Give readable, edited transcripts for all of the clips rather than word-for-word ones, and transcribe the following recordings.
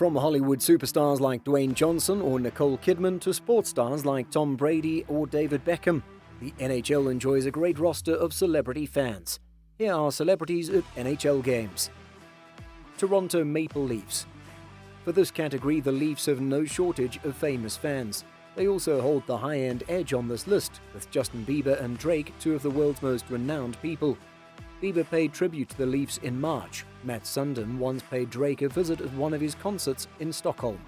From Hollywood superstars like Dwayne Johnson or Nicole Kidman to sports stars like Tom Brady or David Beckham, the NHL enjoys a great roster of celebrity fans. Here are celebrities at NHL games. Toronto Maple Leafs. For this category, the Leafs have no shortage of famous fans. They also hold the high-end edge on this list, with Justin Bieber and Drake, two of the world's most renowned people. Bieber paid tribute to the Leafs in March. Matt Sundin once paid Drake a visit at one of his concerts in Stockholm.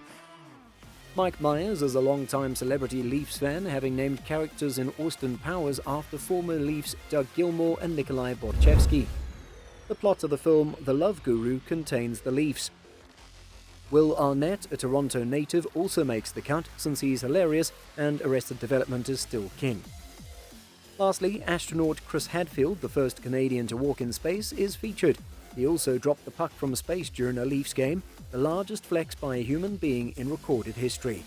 Mike Myers is a longtime celebrity Leafs fan, having named characters in Austin Powers after former Leafs Doug Gilmour and Nikolai Borchevsky. The plot of the film The Love Guru contains the Leafs. Will Arnett, a Toronto native, also makes the cut since he's hilarious and Arrested Development is still king. Lastly, astronaut Chris Hadfield, the first Canadian to walk in space, is featured. He also dropped the puck from space during a Leafs game, the largest flex by a human being in recorded history.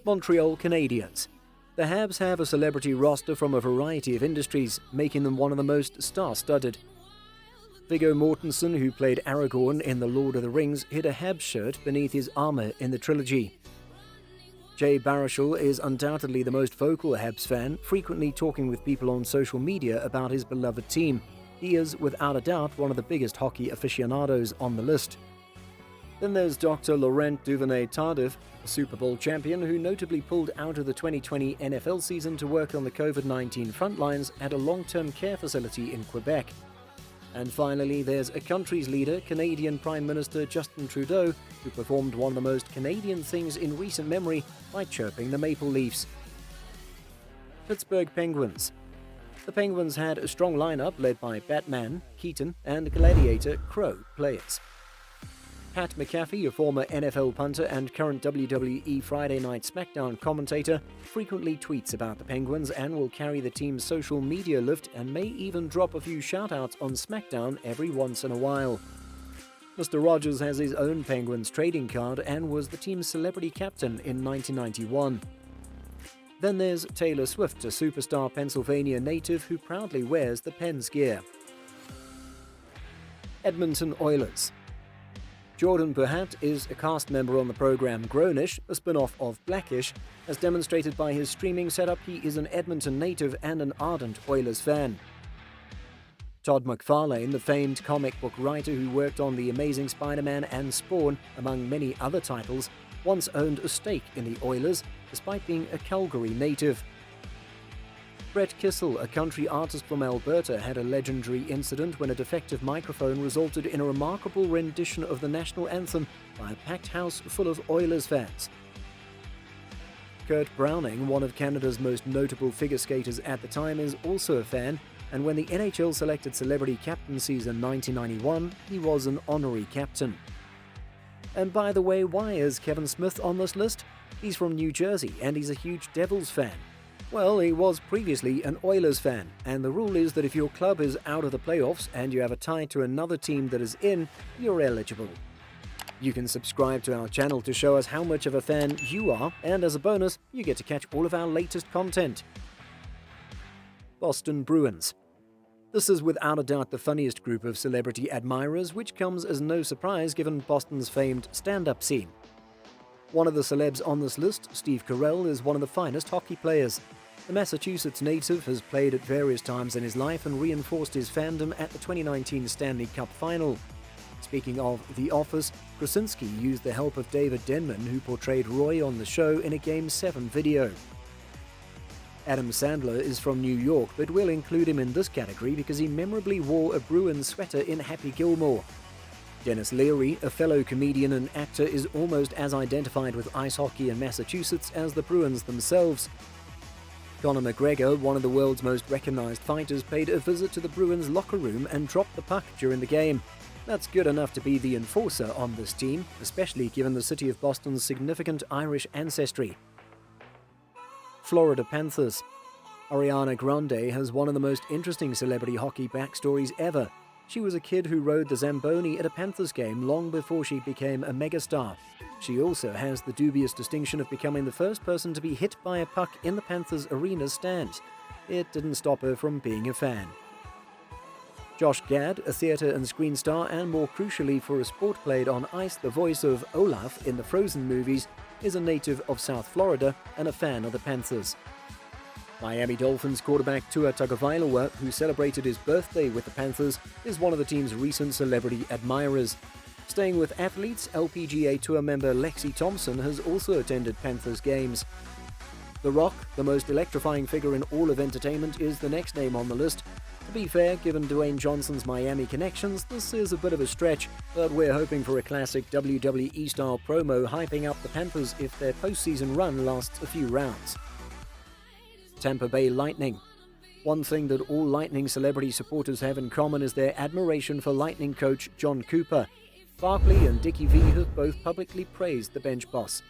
Montreal Canadiens. The Habs have a celebrity roster from a variety of industries, making them one of the most star-studded. Viggo Mortensen, who played Aragorn in The Lord of the Rings, hid a Habs shirt beneath his armor in the trilogy. Jay Baruchel is undoubtedly the most vocal Habs fan, frequently talking with people on social media about his beloved team. He is, without a doubt, one of the biggest hockey aficionados on the list. Then there's Dr. Laurent Duvernay-Tardif, a Super Bowl champion who notably pulled out of the 2020 NFL season to work on the COVID-19 front lines at a long-term care facility in Quebec. And finally, there's a country's leader, Canadian Prime Minister Justin Trudeau, who performed one of the most Canadian things in recent memory by chirping the Maple Leafs. Pittsburgh Penguins. The Penguins had a strong lineup led by Batman, Keaton, and Gladiator Crow players. Pat McAfee, a former NFL punter and current WWE Friday Night SmackDown commentator, frequently tweets about the Penguins and will carry the team's social media lift and may even drop a few shout-outs on SmackDown every once in a while. Mr. Rogers has his own Penguins trading card and was the team's celebrity captain in 1991. Then there's Taylor Swift, a superstar Pennsylvania native who proudly wears the Pens gear. Edmonton Oilers. Jordan Burhat is a cast member on the program Grownish, a spin-off of Blackish. As demonstrated by his streaming setup, he is an Edmonton native and an ardent Oilers fan. Todd McFarlane, the famed comic book writer who worked on The Amazing Spider-Man and Spawn, among many other titles, once owned a stake in the Oilers, despite being a Calgary native. Brett Kissel, a country artist from Alberta, had a legendary incident when a defective microphone resulted in a remarkable rendition of the national anthem by a packed house full of Oilers fans. Kurt Browning, one of Canada's most notable figure skaters at the time, is also a fan, and when the NHL selected celebrity captaincies in 1991, he was an honorary captain. And by the way, why is Kevin Smith on this list? He's from New Jersey and he's a huge Devils fan. Well, he was previously an Oilers fan, and the rule is that if your club is out of the playoffs and you have a tie to another team that is in, you're eligible. You can subscribe to our channel to show us how much of a fan you are, and as a bonus, you get to catch all of our latest content. Boston Bruins. This is without a doubt the funniest group of celebrity admirers, which comes as no surprise given Boston's famed stand-up scene. One of the celebs on this list, Steve Carell, is one of the finest hockey players. The Massachusetts native has played at various times in his life and reinforced his fandom at the 2019 Stanley Cup Final. Speaking of The Office, Krasinski used the help of David Denman, who portrayed Roy on the show, in a Game 7 video. Adam Sandler is from New York, but we'll include him in this category because he memorably wore a Bruins sweater in Happy Gilmore. Dennis Leary, a fellow comedian and actor, is almost as identified with ice hockey in Massachusetts as the Bruins themselves. Conor McGregor, one of the world's most recognized fighters, paid a visit to the Bruins locker room and dropped the puck during the game. That's good enough to be the enforcer on this team, especially given the city of Boston's significant Irish ancestry. Florida Panthers. Ariana Grande has one of the most interesting celebrity hockey backstories ever. She was a kid who rode the Zamboni at a Panthers game long before she became a megastar. She also has the dubious distinction of becoming the first person to be hit by a puck in the Panthers' arena stands. It didn't stop her from being a fan. Josh Gad, a theatre and screen star, and more crucially for a sport played on ice, the voice of Olaf in the Frozen movies, is a native of South Florida and a fan of the Panthers. Miami Dolphins quarterback Tua Tagovailoa, who celebrated his birthday with the Panthers, is one of the team's recent celebrity admirers. Staying with athletes, LPGA Tour member Lexi Thompson has also attended Panthers games. The Rock, the most electrifying figure in all of entertainment, is the next name on the list. To be fair, given Dwayne Johnson's Miami connections, this is a bit of a stretch, but we're hoping for a classic WWE-style promo hyping up the Panthers if their postseason run lasts a few rounds. Tampa Bay Lightning. One thing that all Lightning celebrity supporters have in common is their admiration for Lightning coach John Cooper. Barkley and Dickie V have both publicly praised the bench boss.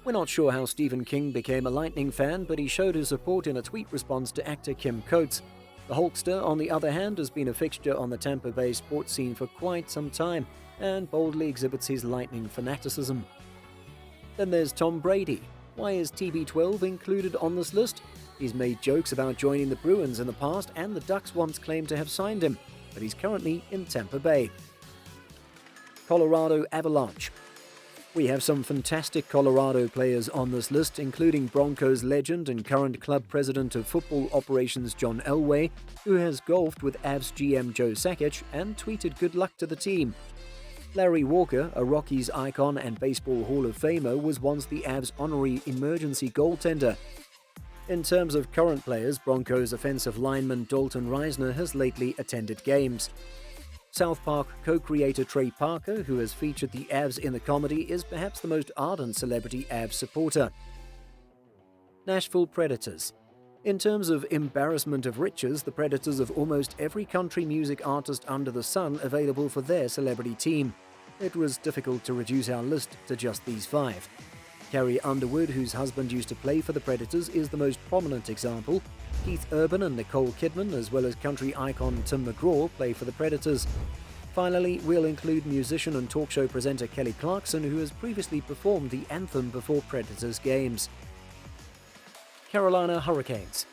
We're not sure how Stephen King became a Lightning fan, but he showed his support in a tweet response to actor Kim Coates. The Hulkster, on the other hand, has been a fixture on the Tampa Bay sports scene for quite some time and boldly exhibits his Lightning fanaticism. Then there's Tom Brady. Why is TB12 included on this list? He's made jokes about joining the Bruins in the past, and the Ducks once claimed to have signed him, but he's currently in Tampa Bay. Colorado Avalanche. We have some fantastic Colorado players on this list, including Broncos legend and current club president of football operations John Elway, who has golfed with Avs GM Joe Sakic and tweeted good luck to the team. Larry Walker, a Rockies icon and Baseball Hall of Famer, was once the Avs' honorary emergency goaltender. In terms of current players, Broncos offensive lineman Dalton Reisner has lately attended games. South Park co-creator Trey Parker, who has featured the Avs in the comedy, is perhaps the most ardent celebrity Avs supporter. Nashville Predators. In terms of embarrassment of riches, the Predators have almost every country music artist under the sun available for their celebrity team. It was difficult to reduce our list to just these 5. Carrie Underwood, whose husband used to play for the Predators, is the most prominent example. Keith Urban and Nicole Kidman, as well as country icon Tim McGraw, play for the Predators. Finally, we'll include musician and talk show presenter Kelly Clarkson, who has previously performed the anthem before Predators games. Carolina Hurricanes.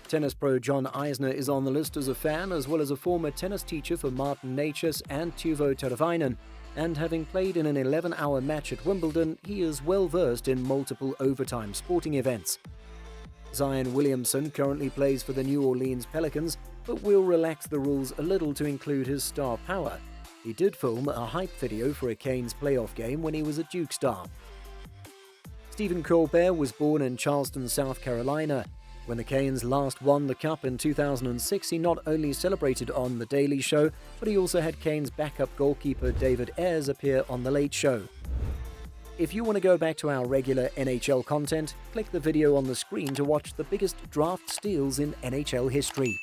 Tennis pro John Eisner is on the list as a fan, as well as a former tennis teacher for Martin Naichus and Teuvo Teravainen. And having played in an 11-hour match at Wimbledon, he is well versed in multiple overtime sporting events. Zion Williamson currently plays for the New Orleans Pelicans, but will relax the rules a little to include his star power. He did film a hype video for a Canes playoff game when he was a Duke star. Stephen Colbert was born in Charleston, South Carolina. When the Canes last won the Cup in 2006, he not only celebrated on The Daily Show, but he also had Canes backup goalkeeper David Ayres appear on The Late Show. If you want to go back to our regular NHL content, click the video on the screen to watch the biggest draft steals in NHL history.